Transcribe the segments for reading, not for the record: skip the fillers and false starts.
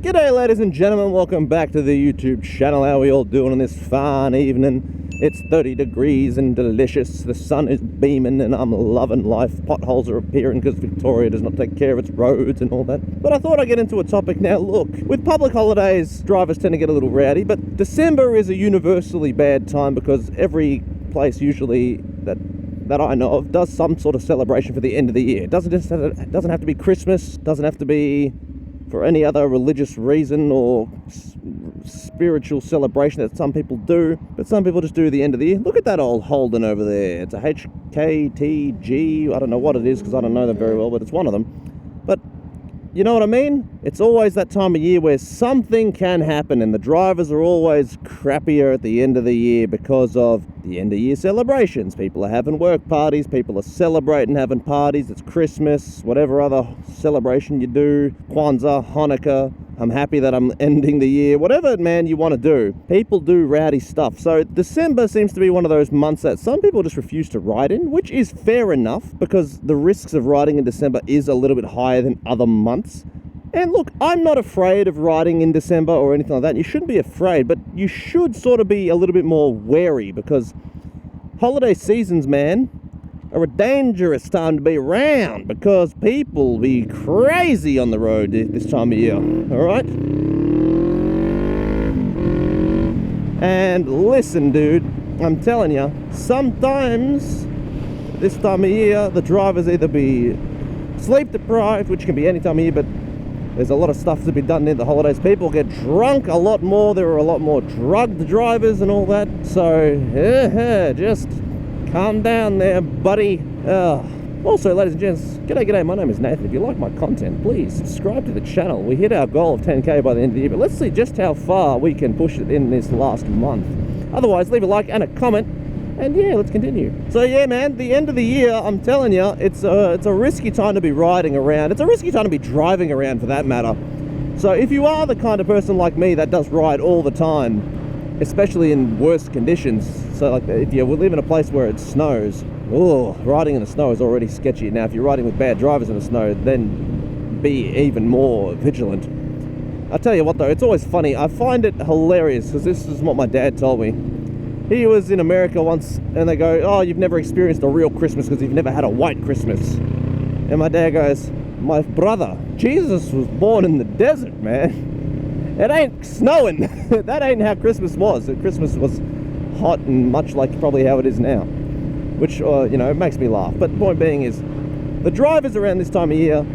G'day ladies and gentlemen, welcome back to the YouTube channel. How are we all doing on this fine evening? It's 30 degrees and delicious, the sun is beaming and I'm loving life. Potholes are appearing because Victoria does not take care of its roads and all that. But I thought I'd get into a topic now. Look, with public holidays, drivers tend to get a little rowdy, but December is a universally bad time because every place usually that I know of does some sort of celebration for the end of the year. It doesn't have to be Christmas, doesn't have to be for any other religious reason or spiritual celebration that some people do, but some people just do the end of the year. Look at that old Holden over there. It's a HKTG, I don't know what it is because I don't know them very well, but it's one of them. But you know what I mean? It's always that time of year where something can happen and the drivers are always crappier at the end of the year because of the end of year celebrations. People are having work parties, people are celebrating, having parties, it's Christmas, whatever other celebration you do, Kwanzaa, Hanukkah, I'm happy that I'm ending the year, whatever, man, you want to do. People do rowdy stuff. So December seems to be one of those months that some people just refuse to ride in, which is fair enough because the risks of riding in December is a little bit higher than other months. And look, I'm not afraid of riding in December or anything like that. You shouldn't be afraid, but you should sort of be a little bit more wary because holiday seasons, man, are a dangerous time to be around because people be crazy on the road this time of year, all right? And listen, dude, I'm telling you, sometimes this time of year, the drivers either be sleep deprived, which can be any time of year, but there's a lot of stuff to be done in the holidays. People get drunk a lot more. There are a lot more drugged drivers and all that. So, just calm down there, buddy. Also, ladies and gents, g'day, my name is Nathan. If you like my content, please subscribe to the channel. We hit our goal of 10k by the end of the year, but let's see just how far we can push it in this last month. Otherwise, leave a like and a comment, and yeah, let's continue. So yeah, man, the end of the year, I'm telling you, it's a risky time to be riding around. It's a risky time to be driving around, for that matter. So if you are the kind of person like me that does ride all the time, especially in worse conditions, so like if you live in a place where it snows, riding in the snow is already sketchy. Now if you're riding with bad drivers in the snow, then be even more vigilant. I tell you what though, it's always funny. I find it hilarious because this is what my dad told me. He was in America once and they go, oh, you've never experienced a real Christmas because you've never had a white Christmas. And my dad goes, my brother, Jesus was born in the desert, man. It ain't snowing. That ain't how Christmas was. Christmas was hot and much like probably how it is now, which, it makes me laugh. But the point being is, the drivers around this time of year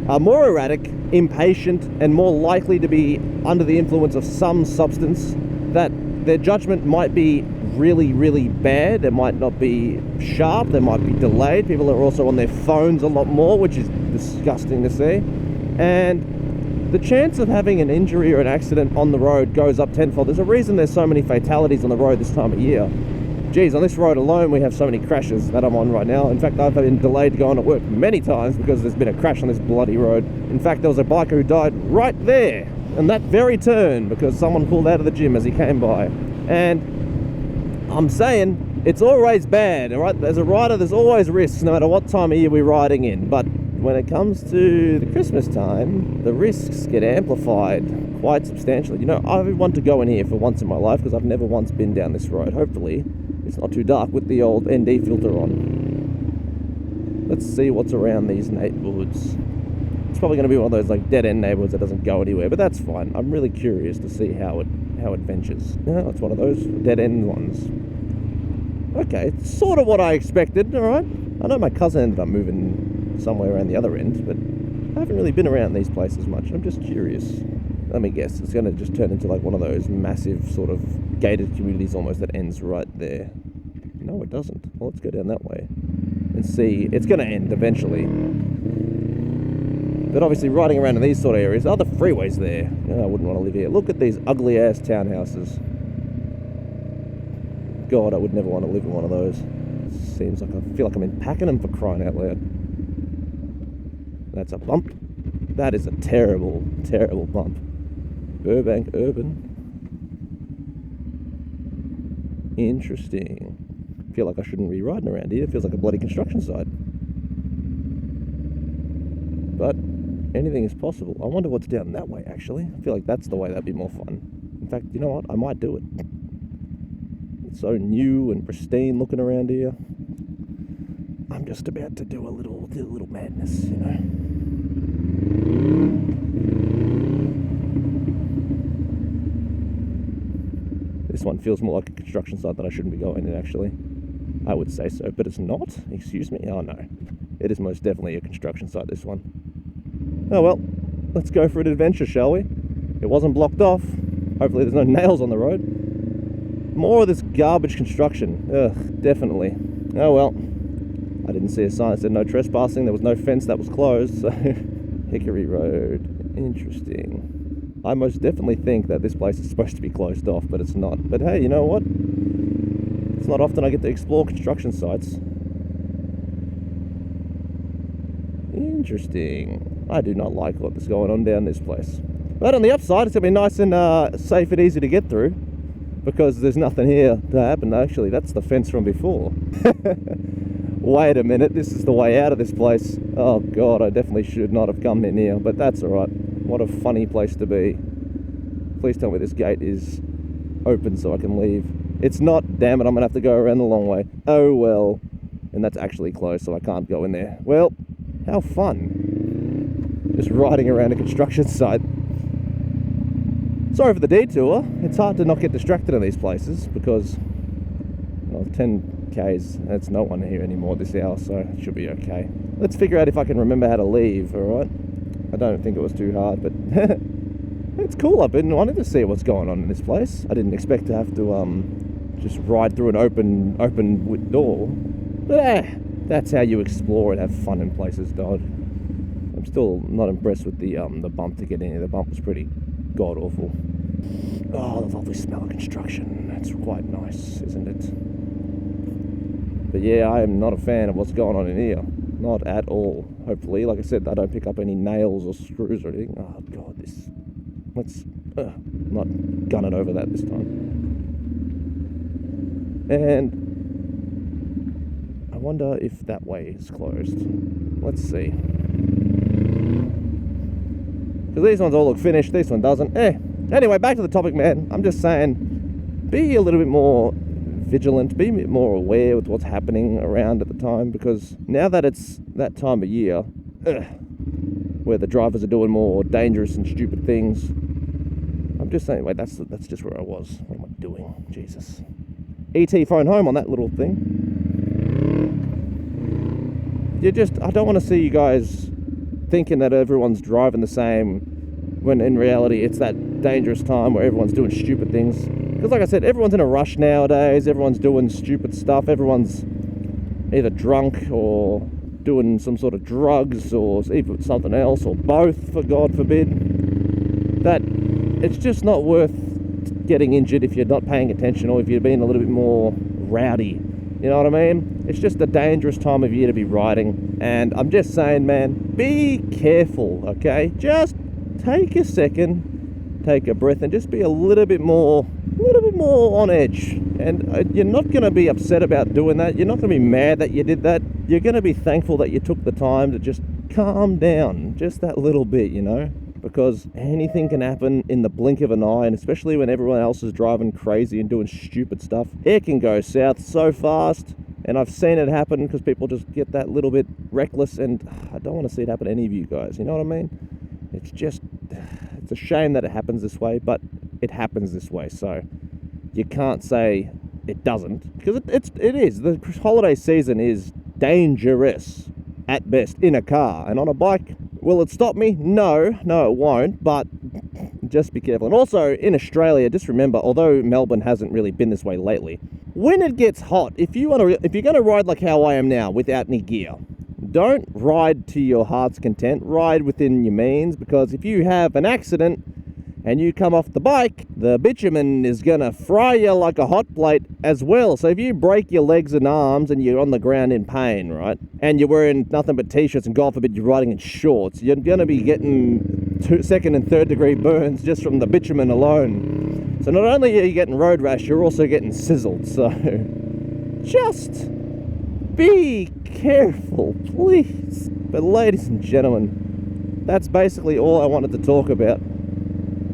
are more erratic, impatient, and more likely to be under the influence of some substance that their judgment might be really, really bad. They might not be sharp. They might be delayed. People are also on their phones a lot more, which is disgusting to see. And the chance of having an injury or an accident on the road goes up tenfold. There's a reason there's so many fatalities on the road this time of year. Geez, on this road alone, we have so many crashes that I'm on right now. In fact, I've been delayed going to work many times because there's been a crash on this bloody road. In fact, there was a biker who died right there in that very turn because someone pulled out of the gym as he came by. And I'm saying it's always bad, all right? As a rider, there's always risks no matter what time of year we're riding in. But when it comes to the Christmas time, the risks get amplified quite substantially. I want to go in here for once in my life because I've never once been down this road. Hopefully, it's not too dark with the old ND filter on. Let's see what's around these neighborhoods. It's probably going to be one of those like dead-end neighborhoods that doesn't go anywhere, but that's fine. I'm really curious to see how it ventures. No, it's one of those dead-end ones. Okay, it's sort of what I expected, all right? I know my cousin ended up moving somewhere around the other end, but I haven't really been around these places much. I'm just curious. Let me guess, it's going to just turn into like one of those massive sort of gated communities almost that ends right there. No, it doesn't. Well, let's go down that way and see. It's going to end eventually. But obviously riding around in these sort of areas, the freeways there. I wouldn't want to live here. Look at these ugly ass townhouses. God, I would never want to live in one of those. Seems like I feel like I'm in Pakenham for crying out loud. That's a bump. That is a terrible, terrible bump. Burbank Urban. Interesting. I feel like I shouldn't be riding around here. It feels like a bloody construction site. But anything is possible. I wonder what's down that way, actually. I feel like that's the way that'd be more fun. In fact, you know what? I might do it. It's so new and pristine looking around here. I'm just about to do a little madness, you know. This one feels more like a construction site that I shouldn't be going in, actually. I would say so, but it's not. Excuse me? Oh, no. It is most definitely a construction site, this one. Oh, well. Let's go for an adventure, shall we? It wasn't blocked off. Hopefully there's no nails on the road. More of this garbage construction. Ugh, definitely. Oh, well. I didn't see a sign that said no trespassing. There was no fence that was closed, so... Hickory Road. Interesting. I most definitely think that this place is supposed to be closed off, but it's not. But hey, you know what? It's not often I get to explore construction sites. Interesting. I do not like what's going on down this place. But on the upside, it's going to be nice and safe and easy to get through, because there's nothing here to happen. Actually, that's the fence from before. Wait a minute, this is the way out of this place. Oh god, I definitely should not have come in here, but that's alright. What a funny place to be. Please tell me this gate is open so I can leave. It's not, damn it, I'm gonna have to go around the long way. Oh well. And that's actually closed, so I can't go in there. Well, how fun. Just riding around a construction site. Sorry for the detour. It's hard to not get distracted in these places because, well, 10k's, there's no one here anymore this hour, so it should be okay. Let's figure out if I can remember how to leave, alright? I don't think it was too hard, but it's cool. I've been wanting to see what's going on in this place. I didn't expect to have to just ride through an open door. But that's how you explore and have fun in places, Dodd. I'm still not impressed with the bump to get in here. The bump was pretty god awful. Oh, the lovely smell of construction. It's quite nice, isn't it? But yeah, I am not a fan of what's going on in here. Not at all. Hopefully, like I said, I don't pick up any nails or screws or anything. Oh god, this... Let's not gun it over that this time. And I wonder if that way is closed. Let's see. Because these ones all look finished, this one doesn't. Anyway, back to the topic, man. I'm just saying, be a little bit more vigilant, be a bit more aware with what's happening around at the time, because now that it's that time of year where the drivers are doing more dangerous and stupid things, I'm just saying, wait, that's just where I was. What am I doing? Jesus. ET phone home on that little thing. I don't want to see you guys thinking that everyone's driving the same when in reality it's that dangerous time where everyone's doing stupid things. Because like I said, everyone's in a rush nowadays, everyone's doing stupid stuff, everyone's either drunk or doing some sort of drugs or even something else, or both, for God forbid. That it's just not worth getting injured if you're not paying attention or if you're being a little bit more rowdy. You know what I mean? It's just a dangerous time of year to be riding. And I'm just saying, man, be careful, okay? Just take a second, take a breath, and just be a little bit more on edge. And you're not going to be upset about doing that. You're not going to be mad that you did that. You're going to be thankful that you took the time to just calm down just that little bit, you know? Because anything can happen in the blink of an eye, and especially when everyone else is driving crazy and doing stupid stuff. It can go south so fast, and I've seen it happen because people just get that little bit reckless, and I don't want to see it happen to any of you guys, you know what I mean? It's a shame that it happens this way, but it happens this way, so you can't say it doesn't, because it is. The holiday season is dangerous at best in a car, and on a bike, will it stop me? No, it won't, but just be careful. And also, in Australia, just remember, although Melbourne hasn't really been this way lately, when it gets hot, if you're going to ride like how I am now, without any gear, don't ride to your heart's content, ride within your means, because if you have an accident and you come off the bike, the bitumen is going to fry you like a hot plate as well. So if you break your legs and arms and you're on the ground in pain, right, and you're wearing nothing but t-shirts and God forbid you're riding in shorts, you're going to be getting second and third degree burns just from the bitumen alone. So not only are you getting road rash, you're also getting sizzled. So just be careful, please. But ladies and gentlemen, that's basically all I wanted to talk about.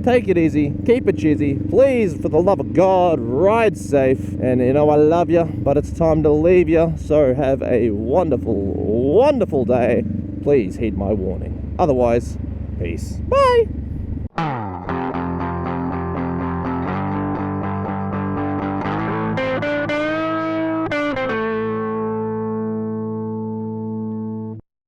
Take it easy, keep it cheesy, please, for the love of God, ride safe, and you know I love you, but it's time to leave you, so have a wonderful, wonderful day. Please heed my warning. Otherwise, peace. Bye!